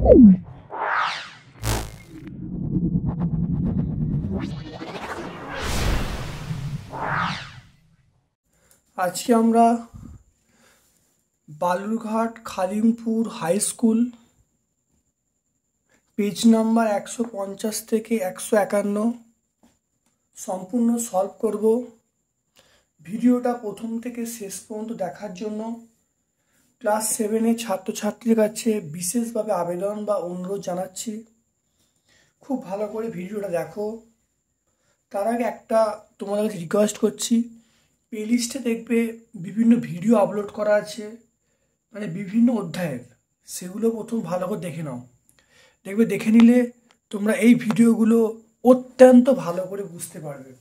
আজকে আমরা Balurghat Khadimpur high school page number 150 থেকে 151 সম্পূর্ণ সলভ করব। ভিডিওটা প্রথম থেকে শেষ পর্যন্ত দেখার জন্য ক্লাস 7-এর ছাত্রছাত্রীর কাছে বিশেষভাবে আবেদন বা অনুরোধ জানাচ্ছি, খুব ভালো করে ভিডিওটা দেখো। তার আগে একটা তোমাদের কাছে রিকোয়েস্ট করছি, প্লেলিস্টে দেখবে বিভিন্ন ভিডিও আপলোড করা আছে, মানে বিভিন্ন অধ্যায়ের, সেগুলো প্রথম ভালো করে দেখে নাও। দেখে নিলে তোমরা এই ভিডিওগুলো অত্যন্ত ভালো করে বুঝতে পারবে।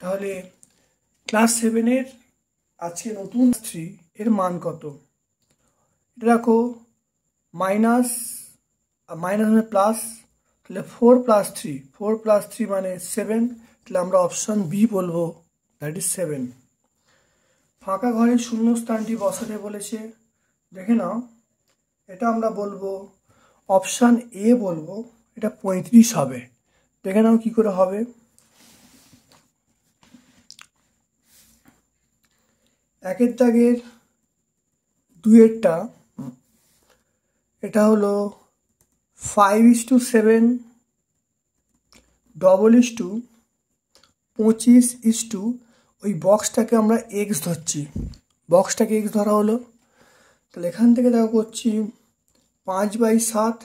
তাহলে ক্লাস 7-এর আজকে নতুন 3 এর মান কত, এটা দেখো। মাইনাস মানে প্লাস, তাহলে 4 + 3, 4 + 3 মানে 7, তাহলে আমরা অপশান বি বলবো, দ্যাট ইজ 7। ফাঁকা ঘরের শূন্য স্থানটি বসাতে বলেছে, দেখে নাও। এটা আমরা বলবো অপশান এ বলবো, এটা 35 হবে। দেখে নাও কি করে হবে। একের দাগের 2-এরটা, এটা হলো 5:7 25 ওই বক্সটাকে আমরা এক্স ধরছি, বক্সটাকে এক্স ধরা হলো। তাহলে এখান থেকে দেখো করছি 5/7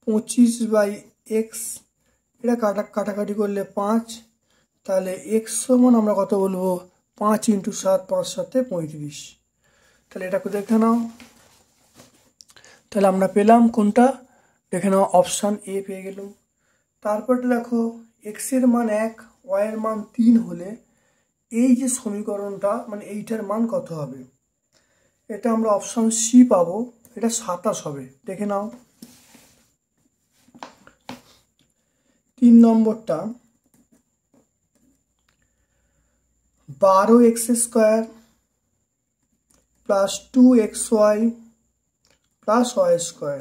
25/x, এটা কাটাকাটি করলে 5, তাহলে এক্স সমান আমরা কত বলবো, 5 × 7, 5 × 7 35। তাহলে এটাকে দেখে নাও। তাহলে আমরা পেলাম কোনটা, দেখে নাও অপশান এ পেয়ে গেলাম। তারপরটা দেখো, এক্সের মান 1, ওয়াইয়ের মান 3 হলে এই যে সমীকরণটা, মানে এইটার মান কত হবে, এটা আমরা অপশান সি পাবো, এটা 27 হবে। দেখে নাও। 3 নম্বরটা 12x² + 2xy + y²।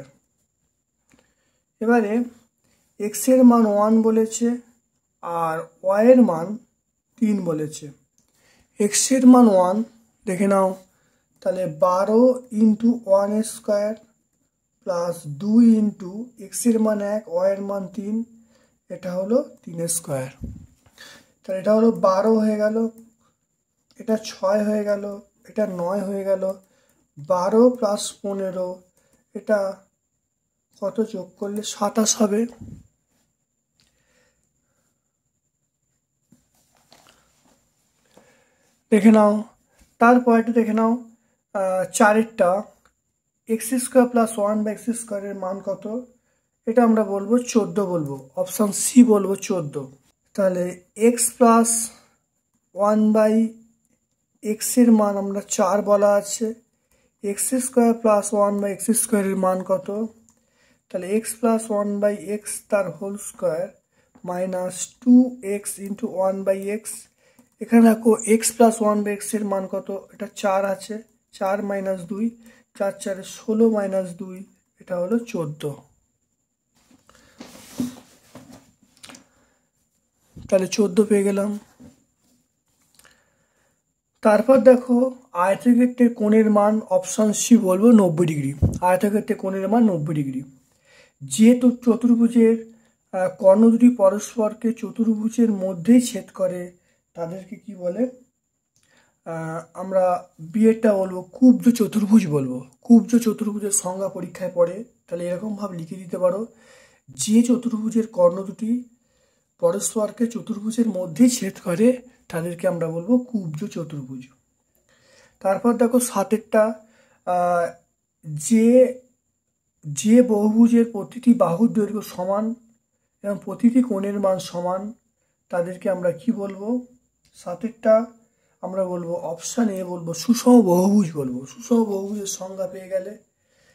এবারে এক্সের মান 1 বলেছে আর ওয়াইয়ের মান 3 বলেছে। এক্সের মান 1, দেখে নাও। তাহলে 12 × 1² + 2 × এক্সের মান 1, ওয়াইয়ের মান 3, এটা হলো 3²। তাহলে এটা হলো 12 হয়ে গেল, এটা 6 হয়ে গেল, এটা 9 হয়ে গেল। 12 + 15, এটা কত যোগ করলে 27 হবে। দেখে নাও। তারপরটা দেখে নাও, 4-এরটা x² + 1/x² এর মান কত, এটা আমরা বলবো 14 বলবো, অপশান সি বলবো 14। তাহলে x + 1/x এর মান আমরা 4 বলা আছে, x² + 1/x² এর মান কত, তাহলে x + 1/x তার হোল স্কোয়ার - 2x × 1/x। এখানে দেখো x + 1/x এর মান কত, এটা 4 আছে, 4 - 2, 4 × 4 = 16 - 2, এটা হলো 14। তাহলে 14 পেয়ে গেলাম। তারপর দেখো আয়তক্ষেত্রে কোণের মান, অপশান সি বলবো 90 ডিগ্রি। আয়তক্ষেত্রে কোণের মান 90 ডিগ্রি। যে চতুর্ভুজের কর্ণ দুটি পরস্পরকে চতুর্ভুজের মধ্যেই ছেদ করে তাদেরকে কি বলে, আমরা বিয়েরটা বলবো কুব্জ চতুর্ভুজ বলবো। কুব্জ চতুর্ভুজের সংজ্ঞা পরীক্ষায় পড়ে, তাহলে এরকমভাবে লিখে দিতে পারো, যে চতুর্ভুজের কর্ণ দুটি পরস্পরকে চতুর্ভুজের মধ্যেই ছেদ করে তাদেরকে আমরা বলবো কুব্জ চতুর্ভুজ। তারপর দেখো 7-এরটা, যে বহুভুজের প্রতিটি বাহুর দৈর্ঘ্য সমান এবং প্রতিটি কোণের মান সমান তাদেরকে আমরা কি বলবো। 7-এরটা আমরা বলবো অপশান এ বলবো সুষম বহুভুজ বলবো। সুষম বহুভুজের সংজ্ঞা পেয়ে গেলে,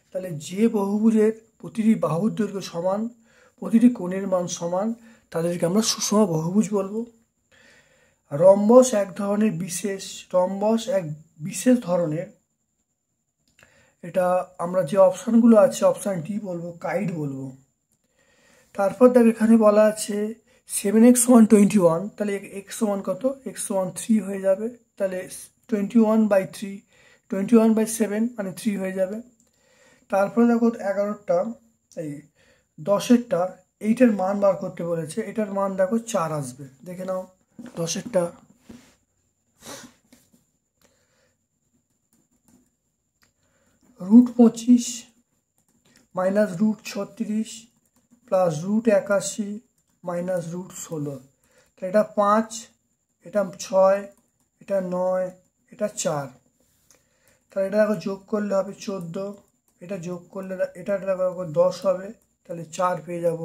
তাহলে যে বহুভুজের প্রতিটি বাহুর দৈর্ঘ্য সমান, প্রতিটি কোণের মান সমান, তাদেরকে আমরা সুষম বহুভুজ বলবো। রম্বস এক বিশেষ ধরনের, এটা আমরা যে অপশানগুলো আছে অপশান ডি বলবো, কাইট বলবো। তারপর দেখ এখানে বলা আছে 7x সমান 21, তাহলে এক্স সমান কত, এক্স সমান 3 হয়ে যাবে, তাহলে 21/3, 21/7 মানে 3 হয়ে যাবে। তারপরে দেখো 11টা, এই 10এরটা, এইটার মান বার করতে বলেছে, এটার মান দেখো 4 আসবে, দেখে নাও 10এরটা। √25 মাইনাস √36 প্লাস √81 মাইনাস √16, তাহলে এটা 5, এটা 6, এটা 9, এটা 4, তাহলে এটা দেখো যোগ করলে হবে 14, এটা যোগ করলে এটা দেখো 10 হবে, তাহলে 4 পেয়ে যাব।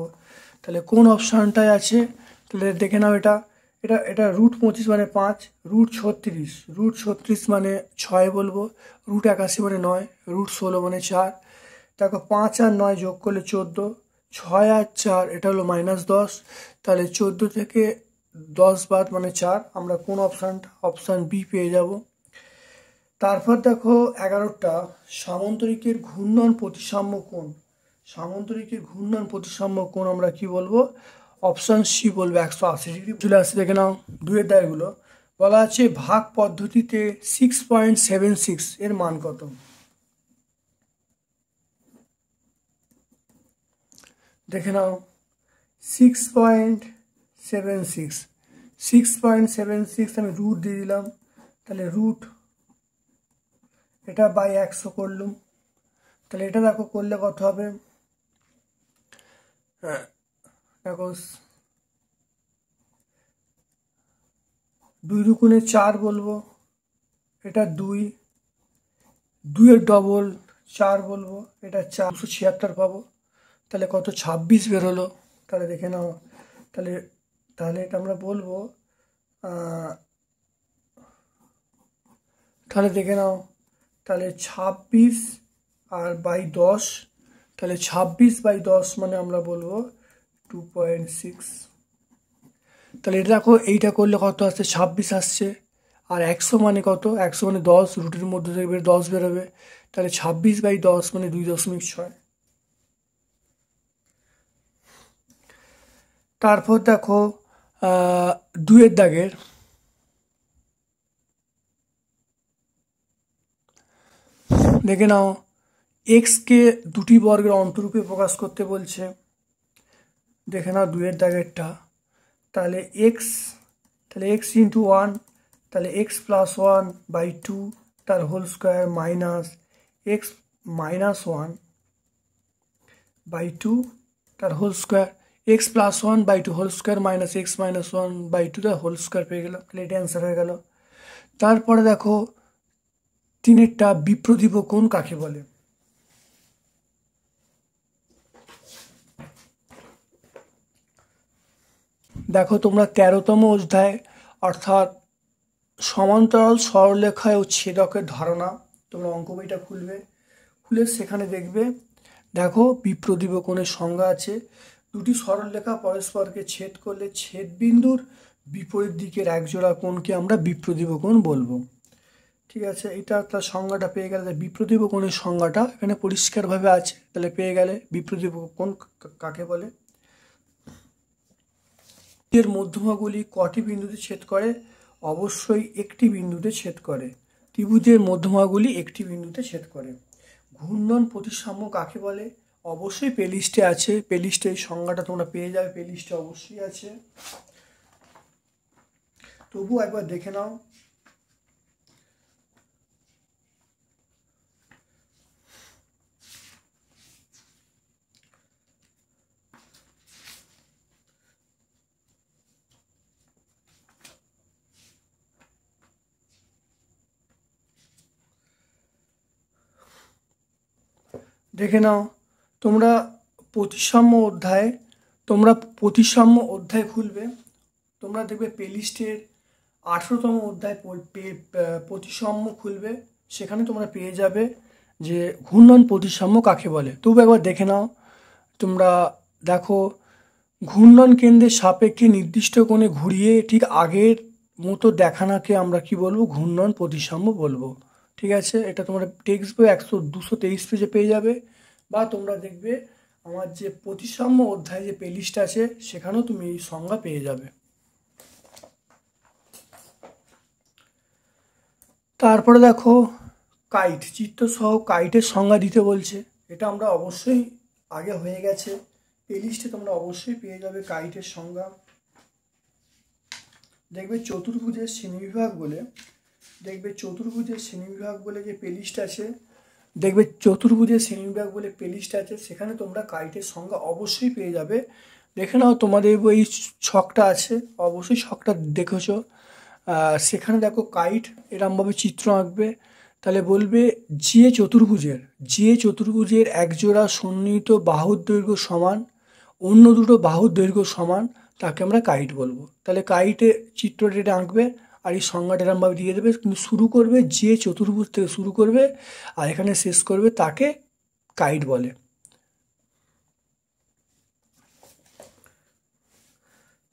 তাহলে কোন অপশানটায় আছে, তাহলে দেখে নাও, এটা এটা এটা √25 মানে 5, √36 মানে 6 বলবো, √81 মানে 9, √16 মানে 4, দেখো 5 আর 9 যোগ করলে 14, 6 আর 4 এটা হলো -10, তাহলে 14 থেকে 10 বাদ মানে 4, আমরা কোন অপশানটা, অপশান বি পেয়ে যাব। তারপর দেখো 11টা, সামান্তরিকের ঘূর্ণন প্রতিসাম্য কোণ, সামান্তরিকের ঘূর্ণন প্রতিসাম্য কোণ আমরা কি বলবো, অপশান সি বলবো, 180 ডিগ্রি চলে আসছে। দেখে নাও 2 এর দাগগুলো, বলা আছে ভাগ পদ্ধতিতে 6.76 এর মান কত। দেখে নাও 6.76 আমি রুট দিয়ে দিলাম, তাহলে রুট এটা বাই 100 করলুম, তাহলে এটা দেখো করলে কত হবে, দেখো 2 দুগুণে 4 বলবো, এটা 2 এর ডবল 4 বলবো, এটা 476 পাবো, তাহলে কত 26 বেরোলো। তাহলে দেখে নাও, তাহলে তাহলে এটা আমরা বলবো, তাহলে দেখে নাও, তাহলে 26 আর বাই 10, তাহলে 26/10 মানে আমরা বলবো 2.6। তাহলে এটা দেখো এইটা করলে কত আসছে, 26 আসছে, আর 100 মানে কত, 100 মানে 10, রুটের মধ্যে থেকে 10 বেরোবে, তাহলে 26/10 মানে 2.6। তারপর দেখো 2 এর দাগের, দেখে নাও এক্সকে দুটি বর্গের অন্তরূপে প্রকাশ করতে বলছে। দেখে নাও 2 এর দাগেরটা, তাহলে এক্স ইন্টু 1, তাহলে x + 1/2 তার হোল স্কোয়ার মাইনাস x - 1/2 তার whole square, x + 1/2 whole square minus x - 1/2 তার হোল স্কোয়ার পেয়ে গেল, তাহলে এটা অ্যান্সার হয়ে গেল। তারপরে দেখো 3এরটা, বিপ্রদীপ কোণ কাকে বলে। দেখো তোমরা 13তম অধ্যায় অর্থাৎ সমান্তরাল সরলরেখায় ও ছেদকের ধারণা, তোমরা অঙ্ক বইটা খুলে সেখানে দেখবে, দেখো বিপ্রদীপ কোণের সংজ্ঞা আছে, দুটি সরলরেখা পরস্পরকে ছেদ করলে ছেদবিন্দুর বিপরীত দিকের একজোড়া কোণকে আমরা বিপ্রদীপ কোণ বলবো। ঠিক আছে, এটা তার সংজ্ঞাটা পেয়ে গেলে, বিপ্রদীপ কোণের সংজ্ঞাটা এখানে পরিষ্কারভাবে আছে, তাহলে পেয়ে গেলে বিপ্রদীপ কোণ কাকে বলে। এর মধ্যমাগুলি কটি বিন্দুতে ছেদ করে, অবশ্যই একটি বিন্দুতে ছেদ করে। ত্রিভুজের মধ্যমাগুলি একটি বিন্দুতে ছেদ করে। ঘূর্ণন প্রতিসাম্য কাকে বলে, অবশ্যই প্লেলিস্টে আছে, প্লেলিস্টে এই সংজ্ঞাটা তোমরা পেয়ে যাবে, প্লেলিস্টে অবশ্যই আছে, তবু একবার দেখে নাও। দেখে নাও তোমরা প্রতিসাম্য অধ্যায় খুলবে, তোমরা দেখবে প্লেলিস্টের 18তম অধ্যায় প্রতিসাম্য খুলবে, সেখানে তোমরা পেয়ে যাবে যে ঘূর্ণন প্রতিসাম্য কাকে বলে। তবু একবার দেখে নাও, তোমরা দেখো ঘূর্ণন কেন্দ্রের সাপেক্ষে নির্দিষ্ট কোণে ঘুরিয়ে ঠিক আগের মতো দেখানোকে আমরা কি বলবো, ঘূর্ণন প্রতিসাম্য বলবো। ঠিক আছে, এটা তোমরা টেক্সট বই 223 পেজে পেয়ে যাবে, বা তোমরা দেখবে আমার যে প্রতিসাম্য অধ্যায় যে প্লেলিস্ট আছে সেখানেও তুমি এই সংজ্ঞা পেয়ে যাবে। তারপরে দেখো কাইট, চিত্রসহ কাইটের সংজ্ঞা দিতে বলছে। এটা আমরা অবশ্যই আগে হয়ে গেছে, প্লেলিস্টে তোমরা অবশ্যই পেয়ে যাবে কাইটের সংজ্ঞা। দেখবে চতুর্ভুজের শ্রেণীবিভাগ বলে যে প্লেলিস্ট আছে, সেখানে তোমরা কাইটের সংজ্ঞা অবশ্যই পেয়ে যাবে। দেখে নাও, তোমাদের বই ছকটা আছে, অবশ্যই ছকটা দেখেছো। সেখানে দেখো কাইট এরমভাবে চিত্র আঁকবে, তাহলে বলবে যে চতুর্ভুজের একজোড়া সন্নিহিত বাহুর দৈর্ঘ্য সমান, অন্য দুটো বাহুর দৈর্ঘ্য সমান, তাকে আমরা কাইট বলবো। তাহলে কাইটে চিত্রটা এটা আঁকবে আর এই সংজ্ঞাটা এরমভাবে দিয়ে দেবে, কিন্তু শুরু করবে যে চতুর্ভুজ থেকে শুরু করবে আর এখানে শেষ করবে, তাকে কাইট বলে।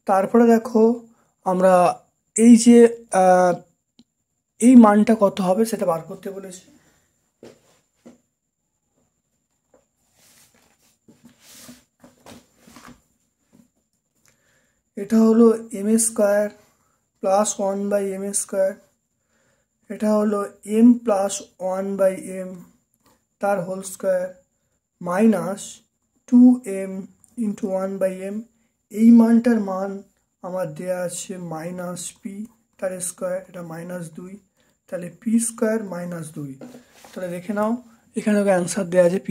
তারপরে দেখো আমরা এই যে এই মানটা কত হবে সেটা বার করতে বলেছে। এটা হলো এম স্কোয়ার প্লাস 1/m², এটা হলো m প্লাস 1/m তার whole square minus 2m into 1/m। এই মানটার মান আমার দেওয়া আছে মাইনাস পি তার স্কোয়ার, এটা -2, তাহলে p² -2। তাহলে দেখে নাও এখানে অ্যান্সার দেওয়া আছে p²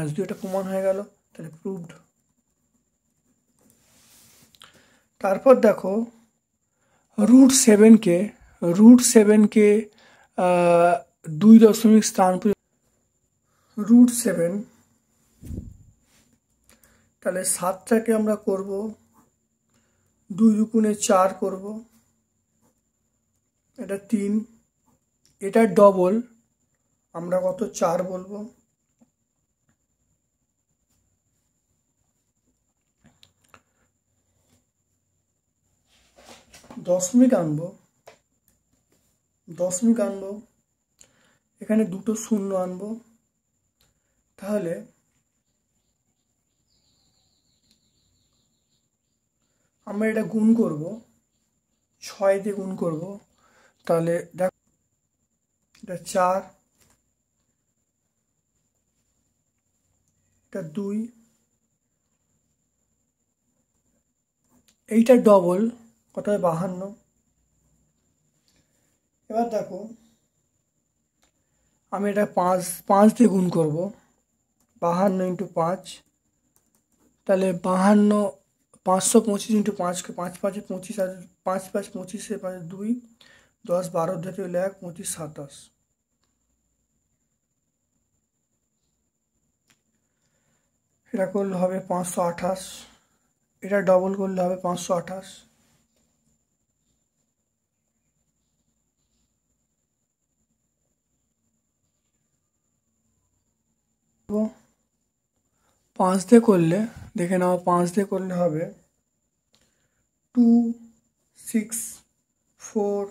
-2, এটা প্রমাণ হয়ে গেল, তাহলে প্রুভড। তারপর দেখো √7কে 2 দশমিক স্থান √7, তাহলে 7টাকে আমরা করব 2 দুগুণে 4 করব, এটা 3, এটা ডবল আমরা কত 4 বলবো। দশমিক আনবো, এখানে দুটো শূন্য আনবো, তাহলে আমরা এটা গুণ করব, 6 দিয়ে গুণ করব, তাহলে দেখ এটা 4, এটা 2, এইটা ডবল কত হয় 52। এবার দেখো আমি এটা 5 দিয়ে গুণ করব, 52 ইন্টু 5, তাহলে 52, 525 ইন্টু 5কে 5 5 25, আর 5 5 25 5 2, 10 12 ধরে 1 25 27, এটা করলে হবে 528, এটা ডবল করলে হবে 528। 5 দিয়ে করলে দেখে নাও, 5 দিয়ে করলে হবে 2 6 4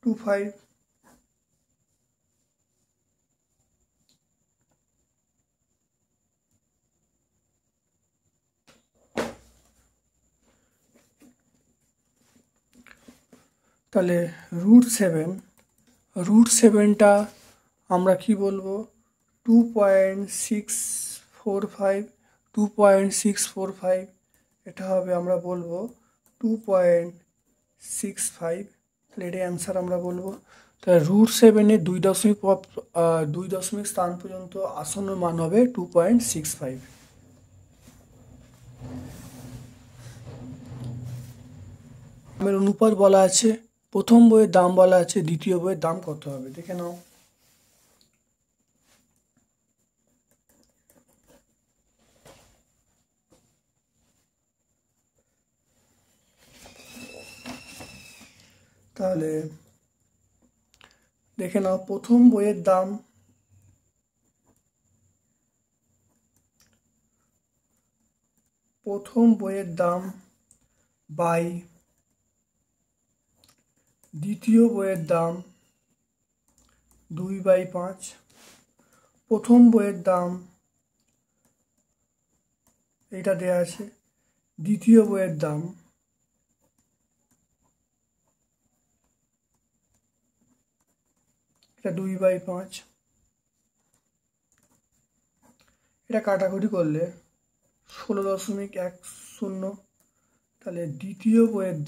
2 5। তাহলে √7টা আমরা কি বলবো 2.645, এটা হবে আমরা বলবো 2.65, তাহলে এটা অ্যান্সার আমরা বলবো। তাহলে √7-এর 2 দশমিক স্থান পর্যন্ত আসন্ন মান হবে 2.65। দামের অনুপাত বলা আছে, প্রথম বইয়ের দাম বলা আছে, দ্বিতীয় বইয়ের দাম কত হবে দেখে নাও। তাহলে দেখে নাও প্রথম বইয়ের দাম বাই দ্বিতীয় বইয়ের দাম 2/5। প্রথম বইয়ের দাম এটা দেয়া আছে, দ্বিতীয় বইয়ের দাম এটা 2/5। এটা কাটাকুটি করলে 16.10। তাহলে দ্বিতীয় বইয়ের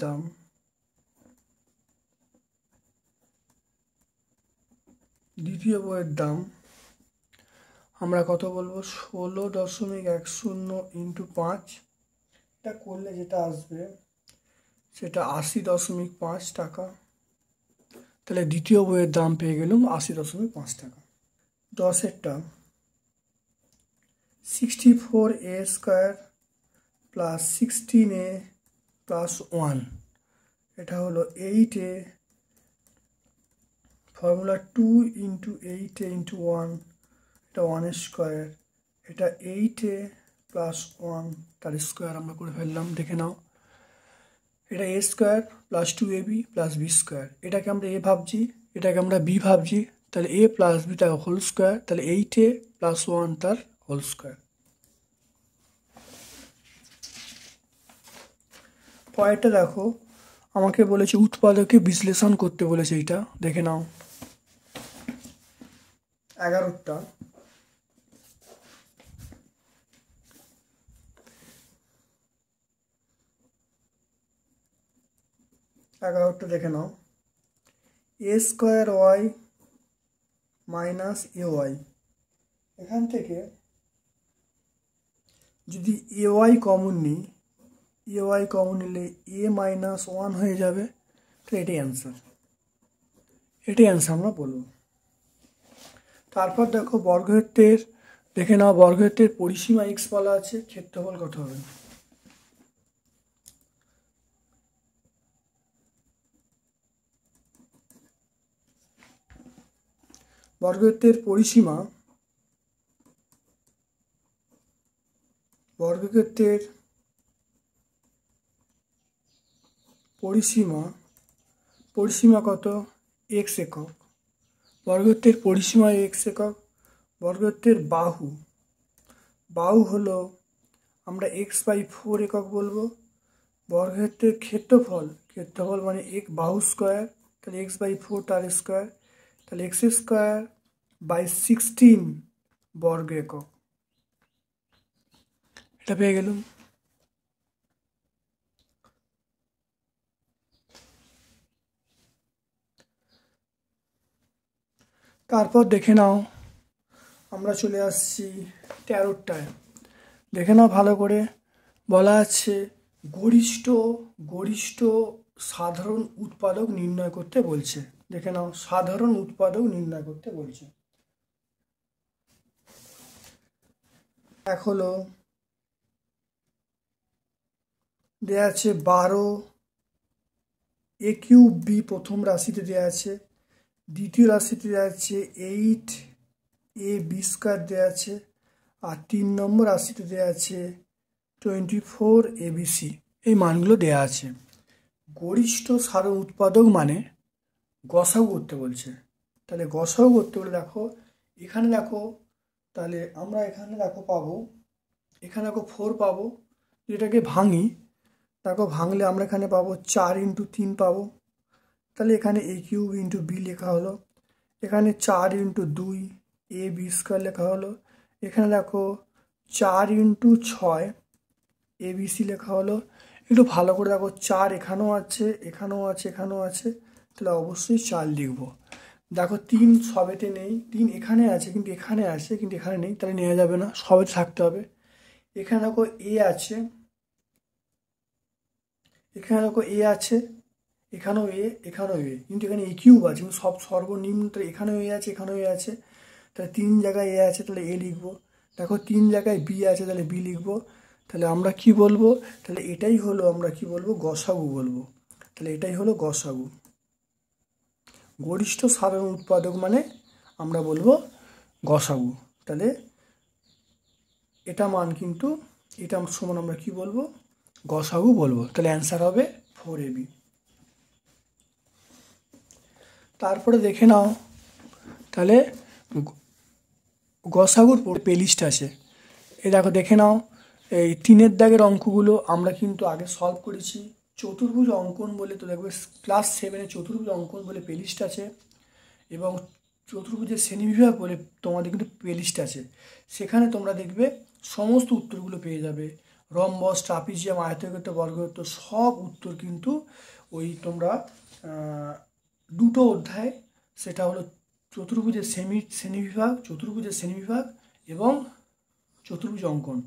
দাম আমরা কত বলবো? 16.10 ইন্টু 5। এটা করলে যেটা আসবে সেটা 80.5 টাকা। তাহলে দ্বিতীয় বইয়ের দাম পেয়ে গেলাম 80.5 টাকা। 10এরটা 64a² প্লাস 16a প্লাস 1, এটা হলো 8a, formula 2 into 8a into 1, এটা 1² এটা 8a প্লাস 1 তার স্কোয়ার আমরা করে ফেললাম, দেখে নাও। এটা a² plus 2ab plus b², এটাকে আমরা a ভাবছি, এটাকে আমরা b ভাবছি, তাহলে a প্লাস b তার হোল স্কোয়ার, তাহলে 8a প্লাস 1 তার হোল স্কোয়ার। পরেরটা দেখো, আমাকে বলেছে উৎপাদকে বিশ্লেষণ করতে বলেছে, এইটা দেখে নাও। 11টা দেখে নাও। a² মাইনাস ay, এখান থেকে যদি ay কমন নিই, ay কমন নিলে a মাইনাস 1 হয়ে যাবে, তো এটাই অ্যান্সার, আমরা বলবো। তারপর দেখো বর্গক্ষেত্রের, দেখে নাও বর্গক্ষেত্রের পরিসীমা x বলা আছে, ক্ষেত্রফল কত হবে? বর্গক্ষেত্রের পরিসীমা কত? x একক। বর্গক্ষেত্রের পরিসীমা x একক। বর্গক্ষেত্রের বাহু হলো আমরা x/4 একক বলবো। বর্গক্ষেত্রের ক্ষেত্রফল মানে বাহু স্কোয়ার, তাহলে x/4 তার স্কোয়ার, তাহলে x²/16 বর্গ একক, এটা পেয়ে গেলাম। তারপর দেখে নাও, আমরা চলে আসছি 13টায়। দেখে নাও ভালো করে, বলা আছে গরিষ্ঠ সাধারণ উৎপাদক নির্ণয় করতে বলছে। দেখে নাও, সাধারণ উৎপাদক নির্ণয় করতে বলছে। এক হলো দেয়া আছে 12a³ প্রথম রাশিতে দেয়া আছে, দ্বিতীয় রাশিতে দেওয়া আছে 8ab² দেওয়া আছে, আর 3 নম্বর রাশিতে দেওয়া আছে 24abc। এই মানগুলো দেওয়া আছে। গরিষ্ঠ সাধারণ উৎপাদক মানে গসাগু করতে বলছে। তাহলে গসাগু করতে বলে দেখো, এখানে দেখো, তাহলে আমরা এখানে দেখো পাবো, এখানে দেখো 4 পাবো, এটাকে ভাঙি, দেখো ভাঙলে আমরা এখানে পাবো 4 × 3 পাবো, তাহলে এখানে a³ × b লেখা হলো, এখানে 4 × 2 ab² লেখা হলো, এখানে দেখো 4 × 6 abc লেখা হলো। একটু ভালো করে দেখো, 4 এখানেও আছে, এখানেও আছে, এখানেও আছে, তাহলে অবশ্যই 4 লিখবো। দেখো 3 সবেতে নেই, 3 এখানে আছে কিন্তু এখানে আছে, কিন্তু এখানে নেই, তাহলে নেওয়া যাবে না, সবেতে থাকতে হবে। এখানে দেখো a আছে, এখানে দেখো a আছে, এখানেও a, এখানেও a, কিন্তু এখানে a³ আছে, কিন্তু সব সর্বনিম্ন, তাহলে এখানেও a আছে, এখানেও a আছে, তাহলে 3 জায়গায় a আছে, তাহলে a লিখবো। দেখো 3 জায়গায় b আছে, তাহলে b লিখবো। তাহলে আমরা কি বলবো? তাহলে এটাই হলো, আমরা কি বলবো? গসাগু বলবো। তাহলে এটাই হলো গসাগু। গরিষ্ঠ সাধারণ উৎপাদক মানে আমরা বলবো গসাগু। তাহলে এটা মান কিন্তু, এটা সমান আমরা কি বলবো? গসাগু বলবো। তাহলে অ্যান্সার হবে 4ab। তারপরে দেখে নাও, তাহলে গসাগুর প্লেলিস্ট আছে। এই দেখো দেখে নাও, এই 3-এর দাগের অঙ্কগুলো আমরা কিন্তু আগে সলভ করেছি। চতুর্ভুজ অঙ্কন বলে তো দেখবে ক্লাস 7-এ চতুর্ভুজ অঙ্কন বলে প্লেলিস্ট আছে, এবং চতুর্ভুজের শ্রেণীবিভাগ বলে তোমাদের কিন্তু প্লেলিস্ট আছে। সেখানে তোমরা দেখবে সমস্ত উত্তরগুলো পেয়ে যাবে। রম্বস, ট্রাপিজিয়াম, আয়তক্ষেত্র, বর্গক্ষেত্র সব উত্তর কিন্তু ওই তোমরা দুটো অধ্যায়, সেটা হলো চতুর্ভুজের শ্রেণীবিভাগ এবং চতুর্ভুজ অঙ্কন,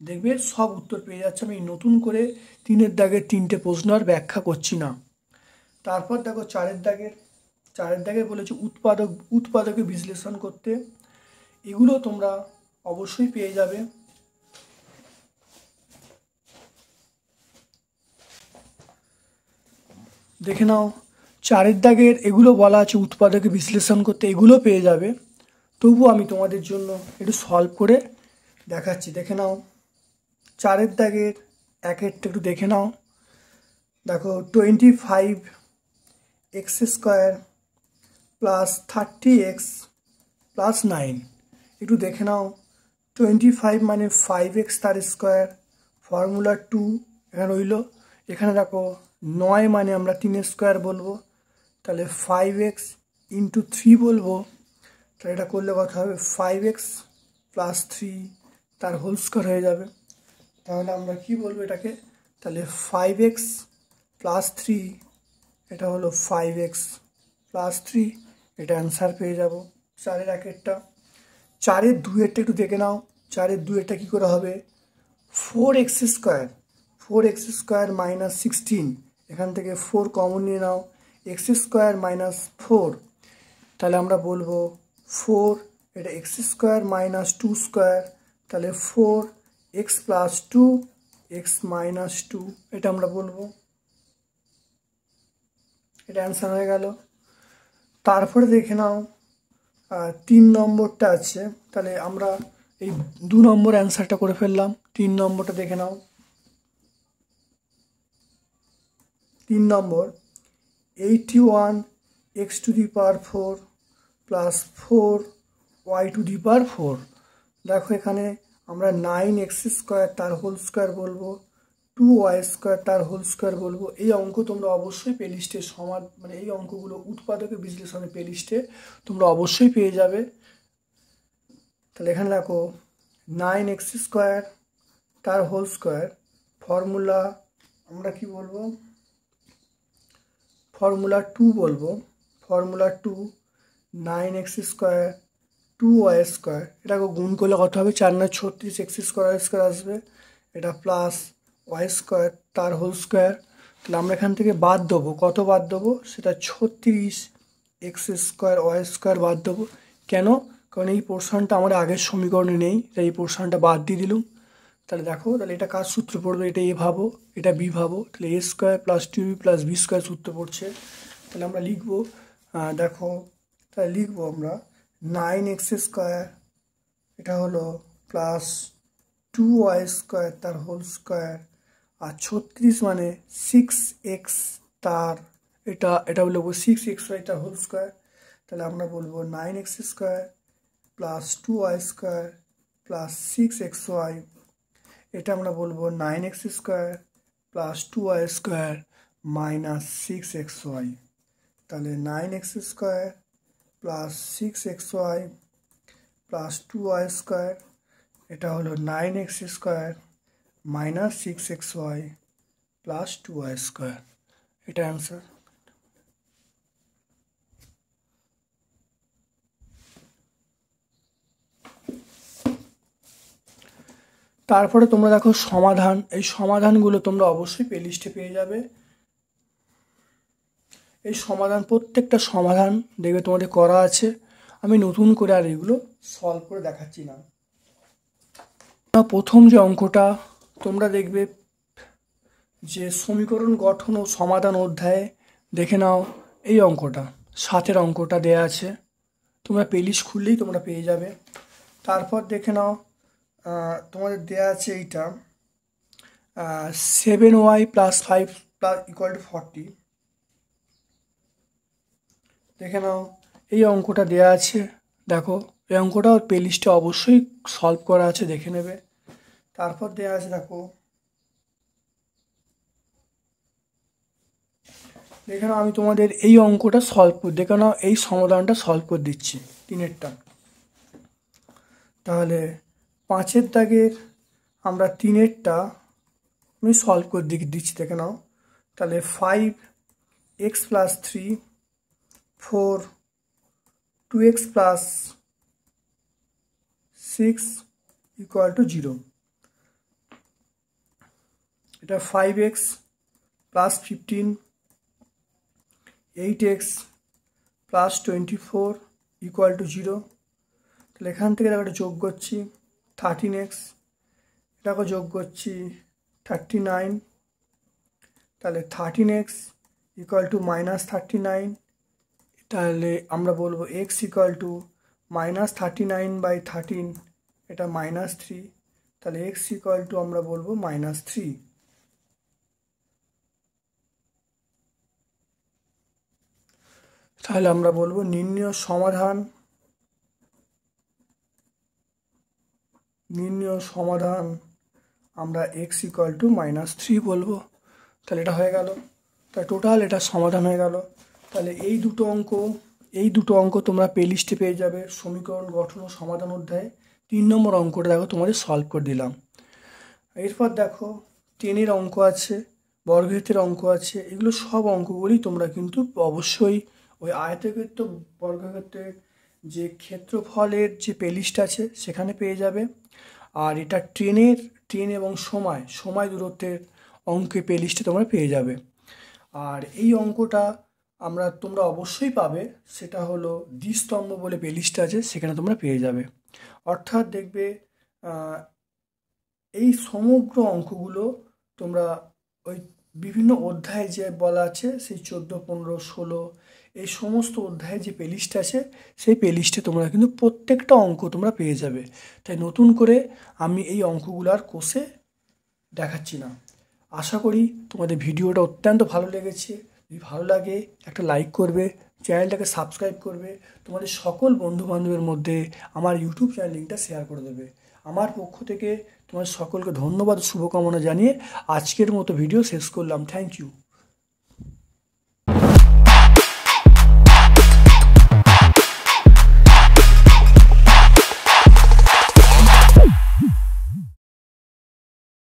দেখবে সব উত্তর পেয়ে যাচ্ছে। আমি নতুন করে 3-এর দাগের 3টে প্রশ্ন আর ব্যাখ্যা করছি না। তারপর দেখো 4-এর দাগে বলেছে উৎপাদকে বিশ্লেষণ করতে। এগুলো তোমরা অবশ্যই পেয়ে যাবে। দেখে নাও 4-এর দাগের এগুলো বলা আছে উৎপাদকে বিশ্লেষণ করতে, এগুলো পেয়ে যাবে। তবু আমি তোমাদের জন্য একটু সলভ করে দেখাচ্ছি। দেখে নাও 4-এর দাগের 1-এরটা একটু দেখে নাও। দেখো 25x² প্লাস 30x প্লাস 9, একটু দেখে নাও। 25 মানে 5x তার স্কোয়ার, ফর্মুলা 2 এখানে রইল। এখানে দেখো 9 মানে আমরা 3 স্কোয়ার বলবো, তাহলে 5x ইন্টু 3 বলবো। তাহলে এটা করলে কথা হবে 5x প্লাস 3 তার হোল স্কোয়ার হয়ে যাবে। তাহলে আমরা কি বলবো এটাকে, তাহলে 5x প্লাস 3, এটা হলো 5x প্লাস 3, এটা অ্যান্সার পেয়ে যাব 4-এর 1-এরটা। 4-এর 2-এরটা একটু দেখে নাও। 4-এর 2-এরটা কী করে হবে, 4x² মাইনাস 16, এখান থেকে 4 কমন নিয়ে নাও, x² মাইনাস 4, তাহলে আমরা বলবো 4, এটা x² মাইনাস 2², তাহলে 4x প্লাস 2 x মাইনাস 2, এটা আমরা বলবো, এটা অ্যান্সার হয়ে গেল। তারপরে দেখে নাও 3 নম্বরটা আছে, তাহলে আমরা এই 2 নম্বর অ্যান্সারটা করে ফেললাম। 3 নম্বরটা দেখে নাও। 3 নম্বর 81x⁴ প্লাস 4y⁴। দেখো এখানে আমরা 9x² তার হোল স্কোয়ার বলবো, 2y² তার হোল স্কোয়ার বলবো। এই অঙ্ক তোমরা অবশ্যই প্লেলিস্টে মানে এই অঙ্কগুলো উৎপাদকে বিশ্লেষণের প্লেলিস্টে তোমরা অবশ্যই পেয়ে যাবে। তাহলে এখানে দেখো 9x² তার হোল স্কোয়ার, ফর্মুলা আমরা কি বলবো, ফর্মুলা 2 বলবো। ফর্মুলা 2 9x² 2y², এটাকে গুণ করলে কত হবে, 4 9 36 x² আসবে, এটা প্লাস y² তার হোল স্কোয়ার। তাহলে আমরা এখান থেকে বাদ দেবো, কত বাদ দেবো, সেটা 36 x² y² বাদ দেবো। কেন, কারণ এই পোর্শনটা আমাদের আগের সমীকরণে নেই, তাই এই পোর্শনটা বাদ দিয়ে দিলাম। তাহলে দেখো, তাহলে এটা কার সূত্র পড়বে, এটা এ ভাবো, এটা বি ভাবো, তাহলে a² plus 2b plus b² সূত্র পড়ছে। তাহলে আমরা লিখবো, দেখো তাহলে লিখবো আমরা 9x², এটা হলো প্লাস 2y² তার হোল স্কোয়ার, আর 36 মানে 6x তার, এটা হলো 6xy তার হোল স্কোয়ার। তাহলে আমরা বলবো 9x² plus 2y² plus 6xy, এটা আমরা বলবো 9x² plus 2y² minus 6xy। তাহলে 9x² plus 6xy plus 2y², এটা হলো 9x² minus 6xy plus 2y², এটা অ্যান্সার। তারপরে তোমরা দেখো সমাধান, এই সমাধানগুলো তোমরা অবশ্যই প্লেলিস্টে পেয়ে যাবে। এই সমাধান, প্রত্যেকটা সমাধান দেখবে তোমাদের করা আছে, আমি নতুন করে আর এগুলো সলভ করে দেখাচ্ছি না। প্রথম যে অঙ্কটা তোমরা দেখবে যে সমীকরণ গঠন ও সমাধান অধ্যায়ে, দেখে নাও এই অঙ্কটা 7-এর অঙ্কটা দেয়া আছে, তোমরা প্লেলিস্ট খুললেই তোমরা পেয়ে যাবে। তারপর দেখে নাও তোমাদের দেয়া আছে এইটা 7y প্লাস 5 প্লাস = 40। দেখে নাও এই অঙ্কটা দেওয়া আছে, দেখো এই অঙ্কটা প্লেলিস্টে অবশ্যই সলভ করা আছে, দেখে নেবে। তারপর দেওয়া আছে দেখো, দেখে নাও আমি তোমাদের এই অঙ্কটা সলভ করে, দেখে নাও এই সমাধানটা সলভ করে দিচ্ছি 3-এরটা। তাহলে 5-এর দাগের আমরা 3-এরটা আমি সলভ করে দিচ্ছি, দেখে নাও। তাহলে 5x + 3 4 2x + 6 = 0। এটা 5x + 15 8x + 24 = 0। তাহলে এখান থেকে একটা যোগ করছি 13x, এটাকে যোগ করছি 39। তাহলে 13x = -39। তাহলে আমরা বলবো x = -39/13, এটা -3। তাহলে x = আমরা বলবো -3। তাহলে আমরা বলবো নির্ণয় সমাধান আমরা x = -3 বলবো। তাহলে এটা হয়ে গেল, তাহলে টোটাল এটা সমাধান হয়ে গেল। তাহলে এই দুটো অঙ্ক তোমরা প্লেলিস্টে পেয়ে যাবে, সমীকরণ গঠন ও সমাধান অধ্যায়ে 3 নম্বর অঙ্কটা দেখো তোমাদের সলভ করে দিলাম। এরপর দেখো 10-এর অঙ্ক আছে, বর্গক্ষেত্রের অঙ্ক আছে, এগুলো সব অঙ্কগুলি তোমরা কিন্তু অবশ্যই ওই আয়তক্ষেত্র বর্গক্ষেত্রের যে ক্ষেত্রফলের যে প্লেলিস্ট আছে সেখানে পেয়ে যাবে। আর এটা ট্রেন এবং সময় দূরত্বের অঙ্কের প্লেলিস্টে তোমরা পেয়ে যাবে। আর এই অঙ্কটা তোমরা অবশ্যই পাবে, সেটা হলো দ্বিস্তম্ভ বলে প্লেলিস্ট আছে, সেখানে তোমরা পেয়ে যাবে। অর্থাৎ দেখবে এই সমগ্র অঙ্কগুলো তোমরা ওই বিভিন্ন অধ্যায়ে যে বলা আছে সেই 14, 15, 16 এই সমস্ত অধ্যায়ে যে প্লেলিস্ট আছে সেই প্লেলিস্টে তোমরা কিন্তু প্রত্যেকটা অঙ্ক তোমরা পেয়ে যাবে। তাই নতুন করে আমি এই অঙ্কগুলো আর কষে দেখাচ্ছি না। আশা করি তোমাদের ভিডিওটা অত্যন্ত ভালো লেগেছে। যদি ভালো লাগে একটা লাইক করবে, চ্যানেলটাকে সাবস্ক্রাইব করবে, তোমাদের সকল বন্ধুবান্ধবের মধ্যে আমার ইউটিউব চ্যানেল লিঙ্কটা শেয়ার করে দেবে। আমার পক্ষ থেকে তোমাদের সকলকে ধন্যবাদ, শুভকামনা জানিয়ে আজকের মতো ভিডিও শেষ করলাম। Thank you.